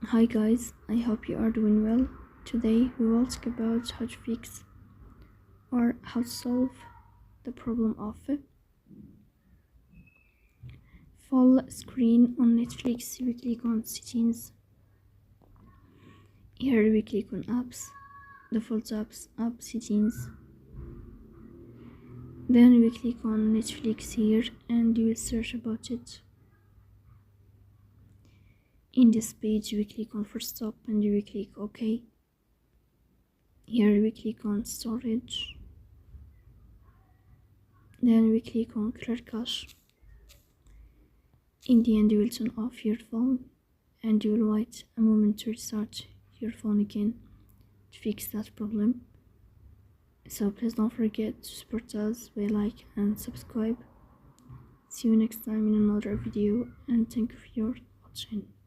Hi guys, I hope you are doing well. Today we will talk about how to fix or how to solve the problem of full screen on Netflix. We click on settings. Here we click on apps, default apps, app settings. Then we click on Netflix here and you will search about it. In this page we click on first stop and we click OK. Here we click on storage. Then we click on clear cache. In the end, you will turn off your phone and you will wait a moment to restart your phone again to fix that problem. So please don't forget to support us by like and subscribe. See you next time in another video and thank you for your watching.